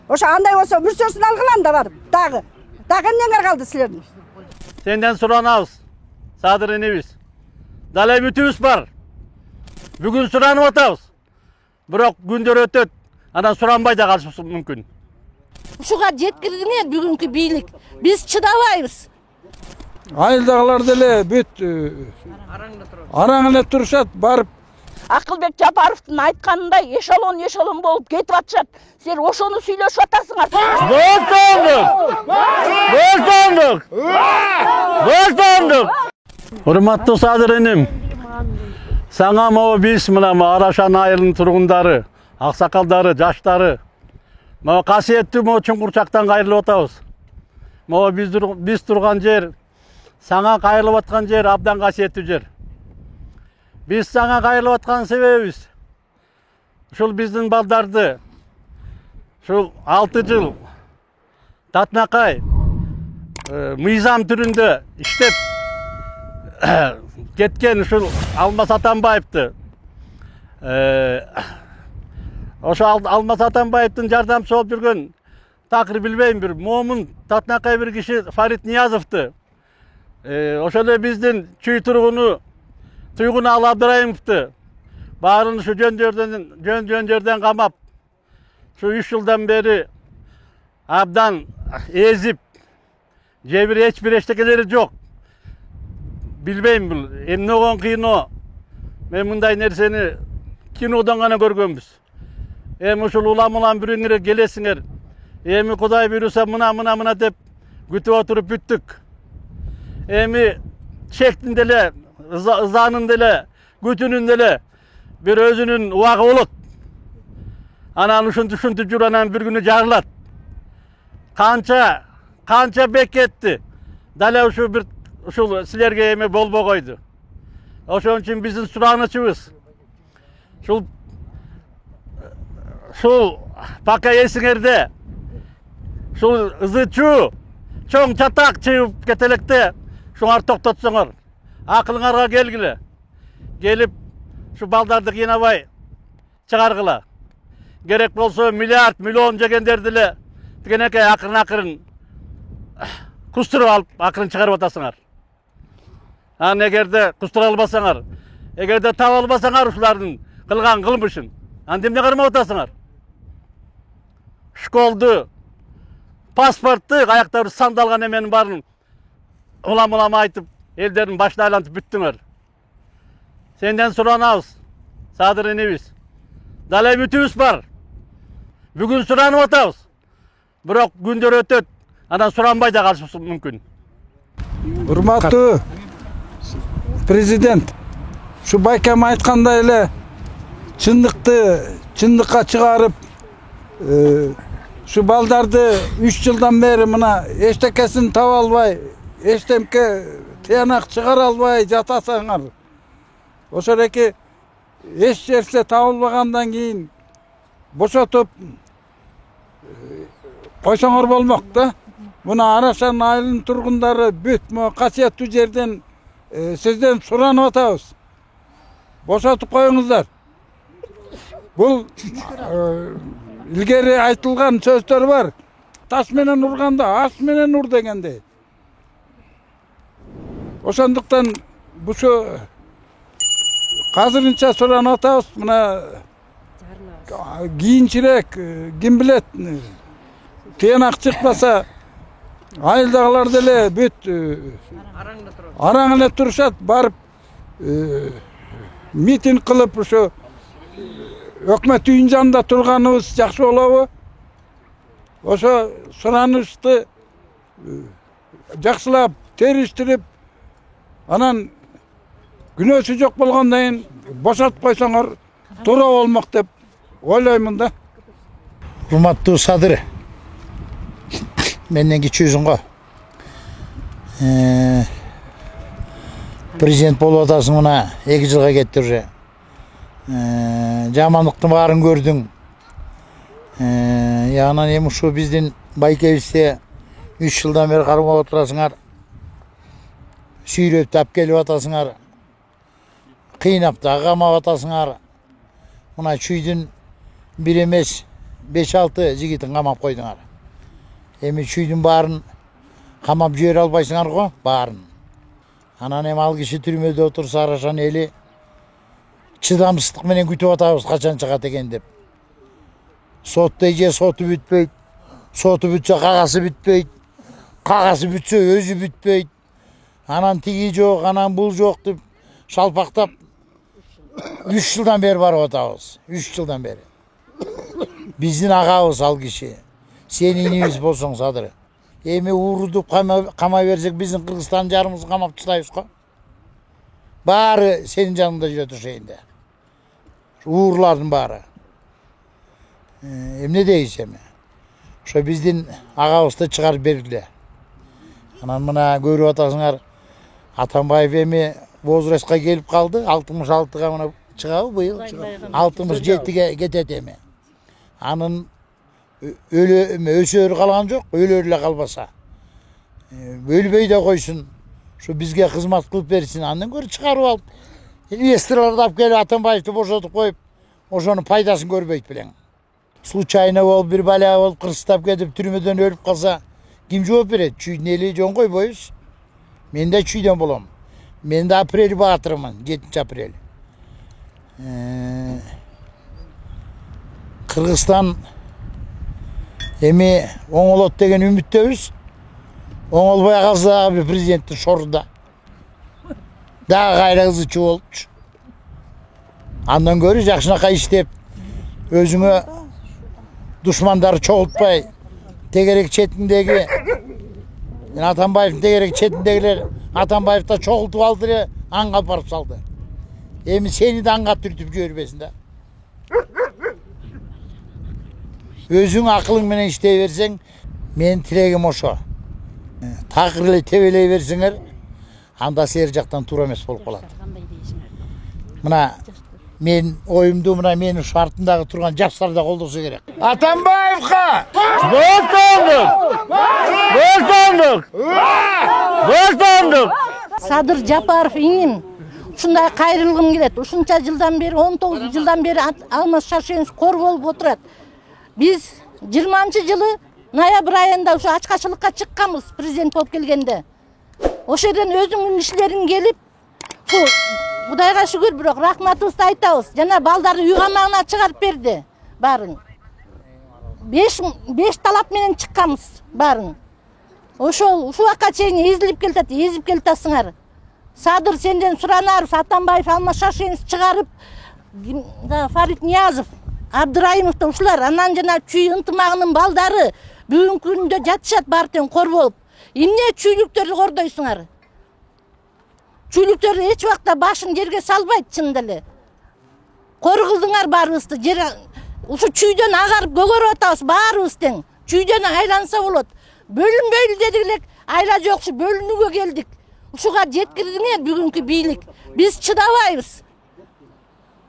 Ошо андай болсо мүрсөсүн алгыла да барып. Дагы эмнеңер калды силердин? Senden suranabız. Sadır enebis. Dalay mütübüs var. Bugün suranıp atabız. Biroq günдөр ötöt. Anan suranbay da kalışıp mümkün. Ушуга жеткирдиңер бүгүнкү бийлик. Биз чыдабайбыз. Айылдагылар деле бүт араң эле турушат, барып Акылбек Жапаровдун айтканындай эшелон болуп кетип атышат. Сен ошону сүйлөшүп атасыңар. Boşlandık. Hurmatlı Sadır enim. Sana mı biz mına Araşan ayılın turgundары, aksakaldары, жаштары. Мына касиеттүү mo чуңкурчактан кайрылып атабыз. Mo biz турган жер, сага кайрылып аткан жер абдан касиеттүү жер. Biz сага кайрылып аткан себебибиз ушул биздин балдарды ушул 6 жыл татынакай мыйзам түрүндө иштеп кеткен ушул Алмаз Атамбаевди ошо Алмаз Атамбаевдин жардамчысы болуп жүргөн такыр билбейм бир момун татынакай бир киши Фарид Ниязовду ошол эле биздин чүй тургуну Туйгуналы Абдырайымовду баарын ушу жөн-жөрдөн камап ушу 3 жылдан бери абдан эзип эч бир эчтекелери жок. Билбейм бул эмне болгон кыйноо. Мен мындай нерсени кинодон гана көргөнбүз. Эми ушул улам бирөөңөр келесиңер. Эми Кудай буйруса мына деп күтүп отуруп бүттүк. Эми чектин деле ызанын деле, күтүнүн деле бир өзүнүн убагы болот. Анан ушинтип жүр, анан бир күнү жарылат. Канча бекетти. Дале ушул силерге эме болбогойду. Ошон үчүн биздин суранычыбыз ушул пока эсиңерде ушул ызычуу чоң чатак чыгып кетелекте шуңар токтотсоңор. Акылыңарга келгиле. Келип şu балдарды кыйнабай чыгаргыла. Керек болсо миллион жегендерди эле тигенекей акырын кустуруп алып акырын чыгарып атасыңар. Анан эгерде кустура албасаңар, эгерде таап албасаңар ушулардын кылган кылмышын, анда эмне кармап атасыңар? Школду, паспортты, аяктары сандалган эменин баарын улам айтып, элдердин башына айлантып бүттүңөр. Senden suranabız. Sadır enebis. Dalay mütübüs var. Bugün suranıp atabız. Biroq günдөр ötöt. Anan suranbay da kalışıp mümkün. Урматтуу президент, şu Байкем айткандай эле чындыкка чыгарып, şu балдарды 3 жылдан бери мына эчтекесин таба албай, эчтемке тыянак чыгара албай жатасыңар. Ошол эки эч жерсе табылбагандан кийин бошотуп койсоңор болмок да. Мына Арашан айылынын тургундары бүт касиеттүү жерден сизден суранып атабыз. Бошотуп коюңуздар. Бул илгери айтылган сөздөр бар. Таш менен урганда аш менен ур дегендей. Ошондуктан бушу азырынча суранып атабыз. Мына кийинчерээк ким билет, тыянак чыкпаса айылдагылар деле бүт араң эле турушат, барып митинг кылып ушу өкмөт үйүнүн жанында турганыбыз жакшы болобу? Ошо суранышты жакшылап териштирип, анан күнөөсү жок болгондон кийин бошотуп койсоңор туура болмок деп ойлоймун да. Урматтуу Садыр, менден кичүүсүң го. Президент болуп атасың, мына 2 жылга кетти уже. Жамандыктын баарын көрдүң. Анан эми ушу биздин Байкебизде 3 жылдан бери кармап отурасыңар. Сүйрөп тап келип атасыңар. Кыйнап да камап атасыңар. Мына чүйдүн бир эмес 5-6 жигитин камап койдуңар. Эми чүйдүн баарын камап жибере албайсыңар го, баарын. Анан эми ал киши түрмөдө отурса Арашан эли чыдамсыздык менен күтүп атабыз качан чыгат экен деп. Соттой же соту бүтпөйт. Соту бүтсө кагасы бүтпөйт. Кагасы бүтсө өзү бүтпөйт. Анан тиги жок, анан бул жок деп шалпактап 3 жылдан бери барып атабыз. 3 жылдан бери. Биздин агабыз ал киши. Сени инибиз болсоң Садыр. Эми уурудуп камай берсек биздин Кыргызстан жарымызды камап таштайбыз го. Баары сенин жаныңда жүрөт ошейинде. Уурлардын баары. Эмне дейсиз эми? Ошо биздин агабызды чыгарып бергиле. Анан мына көрүп атасыңар, Атамбаев эми возрастка келип калды. 66-га мына чыгабы быйыл? 67-ге кетет эми. Анын өсөр калган жок, өлөр эле калбаса. Өлбөй да койсун. Şu bizge kızmat kılıp versin. Andan görü çıkarıp alıp. Investorlar da alıp gelip Atambayev'de boşaltıp koyup oşonun paydasını görmeyip bilen. Случайно olup bir bala olup kırstap gidip türmeden ölüp kalsa kim cevap verir? Çüy neli jon koy boyuz. Men de çüyden bulam. Men de apreli batırımın. 7 aprel. Kırgızstan emi oңолот деген үмүттөбүз. Оңолбай калса bir президенттин шорунда. Дагы кайра кызычы болчу. Андан көрү жакшынакай иштеп өзүңө душмандары чогултпай тегерек четиндеги Атамбаевдин тегерек четиндегилер Атамбаевди чогултуп алды эле аңга барып салды. Эми сени да аңга түртүп жибербесин да. Өзүң акылың менен иштей берсең, менин тилегим ошо. Такыр эле тебелей берсеңер, анда сер жактан туура эмес болуп калат. Мына мен оюмду мына менин шартындагы турган жаштар да колдосо керек. Атамбаевга Боштондук! Садыр Жапаров иңим. Ушундай кайрылгым келет. Ушунча жылдан бери, 19 жылдан бери Алмаз Шаршенович кор болуп отурат. Биз 20-жылы ноябрь айында ушу ачкачылыкка чыкканбыз президент болуп келгенде. Ошол жерден өзүңүн кишилериң келип, Кудайга шүгүр, бирок рахматыбызды айтабыз. Жана балдарды үй камагына чыгарып берди барын. 5 талап менен чыкканбыз барын. Ошол ушуга чейин эзилип келатасыңар. Садыр сенден суранарбыз, Атамбаев, Алмаз Шаршенович чыгарып, Фарид Ниязов, Абдырайымовду ушулар, анан жана чүй ынтымагынын балдары бүгүнкү күндө жатышат баары тең кор болуп. Эмне чүйлүктөрдү кордойсуңар? Чүйлүктөр эч убакта башын жерге салбайт чын эле. Кор кылдыңар баарыбызды. Ушу чүйдөн агарып көгөрүп атабыз баарыбыз тең. Чүйдөн айланса болот. Бөлүнбөйлү дедик элек, айла жок, ушу бөлүнүүгө келдик. Ушуга жеткирдиңер бүгүнкү бийлик. Биз чыдабайбыз.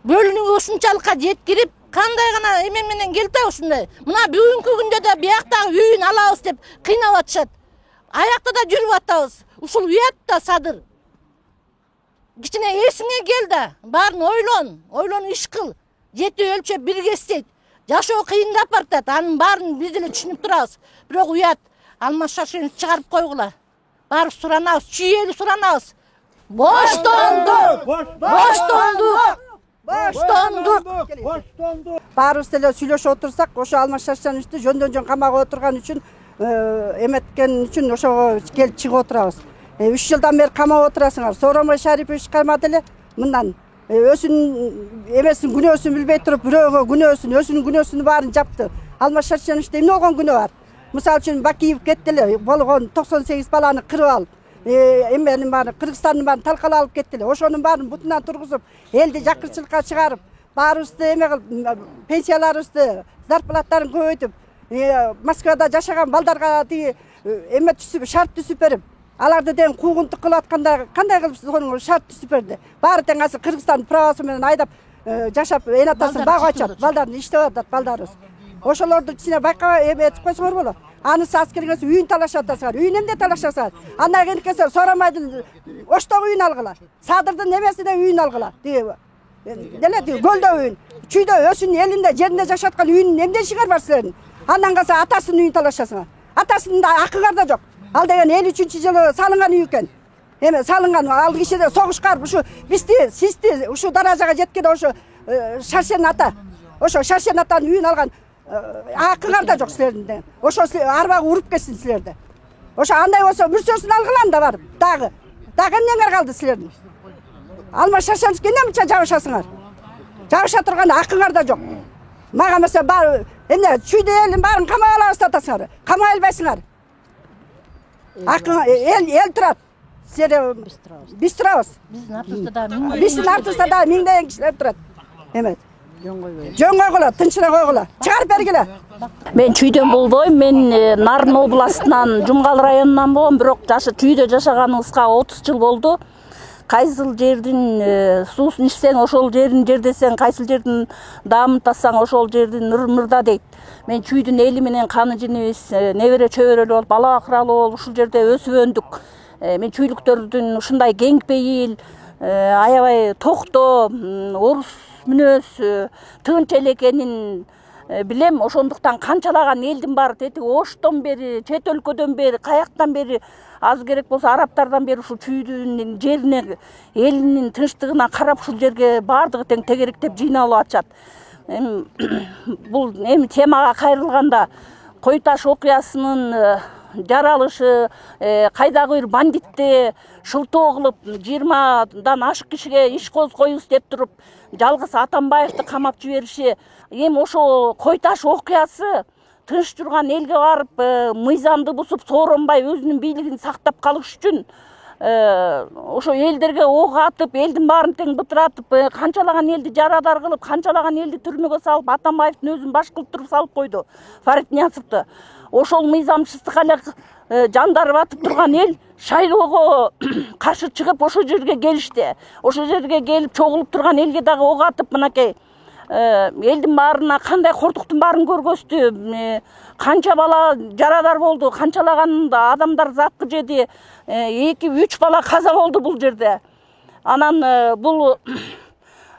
Бөлүнүүгө ушунчалыкка жеткирип, кандай гана эме менен келди ушундай. Мына бүгүнкү күндө да бияктагы үйүн алабыз деп кыйнап атышат. Аякта да жүрүп атабыз. Ушул уят да Садыр. Кичине эсиңе кел да, баарын ойлон иш кыл. Жети өлчөп бирге истейт. Жашоо кыйындап баратат, анын баарын биз деле түшүнүп турабыз. Бирок уят, Алмаз Шаршенович чыгарып койгула. Барып суранабыз, чүйелүү суранабыз. Боштондук! Баарыбыз деле сүйлөшүп отурсак, ошо Алмаз Шаршеновичти жөндөн камакка отурган үчүн эметкен үчүн ошого келип чыгып отурабыз. 3 жылдан бeri камап отурасыңар. Сооронбай Шарипович кармады эле. Мындан өзүнүн эмесин күнөөсүн билбей туруп, бирөөгө күнөөсүн, өзүнүн күнөөсүн баарын жапты. Алмаз Шаршеновичте эмне болгон күнөө бар? Мисалы үчүн Бакиев кетти эле, болгон 98 баланы кырып алып, эменин баарын, Кыргызстандын баарын талкалап алып кетти эле. Ошонун баарын бутунан тургузуп, элди жакырчылыкка чыгарып, баарыбызды эме кылып, пенсияларыбызды, зарплаттарын көбөйтүп, Москвада жашаган балдарга тиги эме түзүп, шарт түзүп берип, аларды тең куугунтук кылып атканда кандай кылып сонун шарт түзүп берди. Баары тең азыр Кыргызстан правасы менен айдап жашап, эн атасын багып атат, балдарын иштеп атат балдарыбыз. Ошолорду кичине байкабай этип койсоңор болот. Анысы аскерге үйүн талашып атасыңар. Үйүн эмне талашасыңар? Андан кийин келсе Сооронбайдын Оштогу үйүн алгыла. Садырдын эмесине үйүн алгыла. Деле көлдө үйүн. чүйдө өзүнүн элинде жеринде жашаткан үйүнүн эмне ишиңер бар силердин? Андан калса атасынын үйүн талашасыңар. Атасынын да акыгар да жок. Ал деген 53-жылы салынган үй экен. Эме салынган ал кишиде согушкар ушу систи ушу даражага жеткенде ошо Шаршен ата. Ошо Шаршен атанын үйүн алган акыгар да жок силердин. Ошо арбага уруп кетсин силерди. Ошо андай болсо мүрсөсүн алгыла да барып дагы. Дагы эмнеңер калды силердин? Алма Шаршеновке эмне мынча жабышасыңар? Жабыша турган акыңар да жок. Мага месе бар эмне чүйдө элдин баарын камап алабыз атасыңар. Камап албайсыңар. Акың эл турат. Силер биз турабыз. Биздин артыбызда да миңдеген кишилер турат. Эмет. Жөн койгула, тынчыраак койгула. Чыгарып бергиле. Мен чүйдөн болбойм. Мен Нарын областынан, Жумгал районунан болом, бирок чүйдө жашаганыбызга 30 жыл болду. Кайсыл жердин суусун ичсең, ошол жерин жердесең, кайсыл жердин дамытасаң, ошол жердин мырда дейт. Мен чүйдүн эли менен каны жинибиз, небере чөбөрөлүү болуп, бала акыралуу болуп, ушул жерде өсүп өндүк. Мен чүйлүктөрдүн ушундай кеңпейил, аябай токто, орус мүнөз, тынч эле экенин билем. Ошондуктан канчалаган элдин баары тети Оштон бери, чет өлкөдөн бери, каяктан бери, аз керек болсо арабтардан бери ушул чүйдүн жерине, элинин тынчтыгына карап ушул жерге баардыгы тең тегеректеп жыйналып атышат. Бул эми темага кайрылганда Кой Таш окуясынын жаралышы, кайдагы бир бандитти шылтоо кылып 20дан ашык кишиге иш козгойбуз деп туруп, жалгыз Атамбаевди камап жибериши, эми ошо Кой Таш окуясы тынч турган элге барып, мыйзамды бузуп, сооронбай өзүнүн бийлигин сактап калыш үчүн ошо элдерге ок атып, элдин баарын тең бытыратып, канчалаган элди жарадар кылып, канчалаган элди түрмөгө салып, Атамбаевдин өзүн баш кылып туруп салып койду, Фарид Ниязовду. Ошол мыйзамчыстыкка эле жандары батып турган эл шайлоого каршы чыгып ошол жерге келишти. Ошол жерге келип чогулуп турган элге дагы ок атып, мынакей элдин баарына кандай кордуктун баарын көргөздү. Канча бала жарадар болду, канчалаган адамдар запкы жеди. 2-3 бала каза болду бул жерде. Анан бул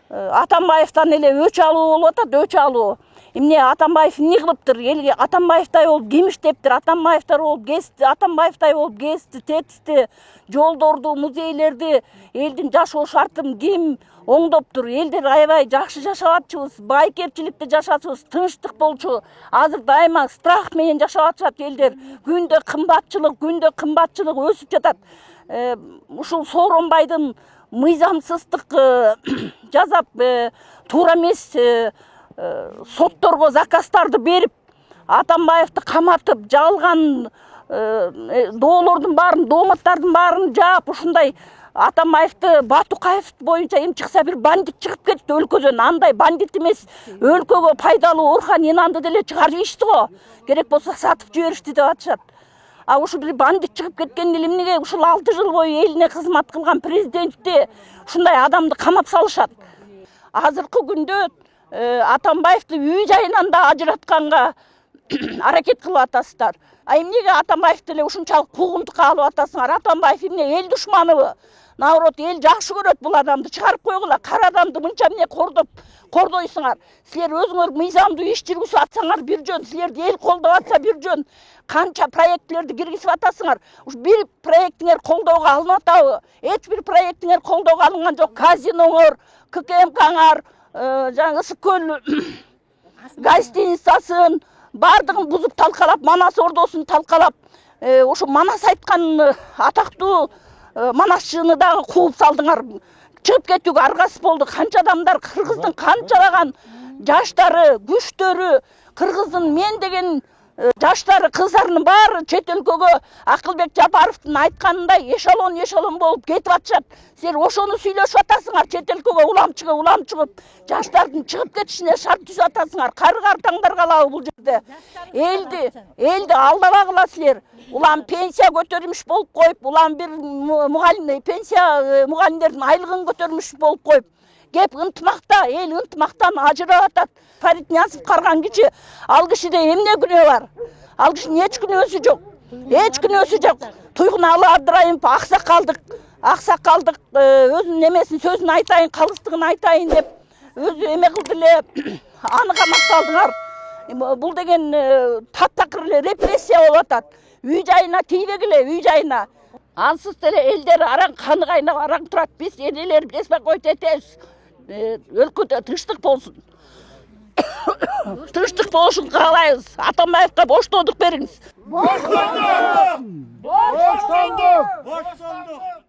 Атамбаевден эле өч алуу болуп атат, өч алуу. Эмне Атамбаев эмне кылыптыр? Элге Атамбаевдай болуп кемиштептир, Атамбаевдар болуп кезди, Атамбаевдай болуп кезди, тетисти, жолдорду, музейлерди, элдин жашоо шартын ким оңдоптур? Элдер аябай жакшы жашап атчыбыз, байкерчиликте жашачубыз, тынчтык болчу. Азыр дайыма страх менен жашап атышат элдер. Күндө кымбатчылык өсүп жатат. Ушул Сооронбайдын мыйзамсыздык жазап, туура эмес сотторго заказдарды берип, Атамбаевди каматып, жалган доолордун баарын, дооматтардын баарын жаап, ушундай Атамбаевди Батукаев боюнча эми чыкса бир бандит чыгып кетти өлкөдөн. Андай бандит эмес, өлкөгө пайдалуу Орхан Инанды деле чыгарып ишти го. Керек болсо сатып жиберишти деп атышат. А ушул бир бандит чыгып кеткен эле эмнеге ушул 6 жыл бою элине кызмат кылган президентти ушундай адамды камап салышат? Азыркы күндө Атамбаевди үй жайынан да ажыратканга аракет кылып атасыздар. А эмнеге Атамбаевди эле ушунчалык куугунтукка алып атасыңар? Атамбаев эмне эл душманыбы? Наоборот, эл жакшы көрөт бул адамды, чыгарып койгула. Кара адамды мынча эмне кордойсуңар? Силер өзүңөр мыйзамдуу иш жүргүзүп атсаңар бир жөн, силерди эл колдоп атса бир жөн. Канча проектлерди киргизип атасыңар? Уш бир проектиңер колдоого алынып атабы? Эч бир проектиңер колдоого алынган жок. Казиноңор, ККМКңар, жаңы Ысык көл гостиницасын бардыгын бузуп талкалап, Манас ордосун талкалап, ошо Манас айткан атактуу Манасчыны дагы кууп салдыңар. Чыгып кетүүгө аргасыз болду. Канча адамдар, кыргыздын канчалаган жаштары, күчтөрү, кыргыздын мен деген жаштары, кыздарынын баары чет өлкөгө Акылбек Жапаровдун айтканындай эшелон болуп кетип атышат. Силер ошону сүйлөшүп атасыңар, чет өлкөгө улам чыгып, жаштардын чыгып кетишине шарт түзүп атасыңар. Кары-картаңдар калабы бул жерде? Элди алдабагыла силер. Улам пенсия көтөрүмүш болуп коюп, улам бир мугалим пенсия мугалимдердин айлыгын көтөрүмүш болуп коюп, кеп ынтымакта, эл ынтымактан ажырап атат. Фарид Ниязов карган киши, ал кишиде эмне күнөө бар? Ал кишинин эч күнөөсү жок. Эч күнөөсү жок. Туйгуналы Абдырайымов аксакалдык өзүнүн немесин сөзүн айтайын, калыстыгын айтайын деп өзү эме кылды эле аны камап салдыңар. Бул деген таптакыр эле репрессия болуп атат. Үй жайына тийбегиле, үй жайына. Ансыз деле элдер араң каны кайнап араң турат. Биз энелер эспек этебиз. Өлкөдө тынчтык болсун. Тынчтык болушун каалайбыз. Атамбаевка боштондук бериңиз. Боштондук! Боштондук! Боштондук!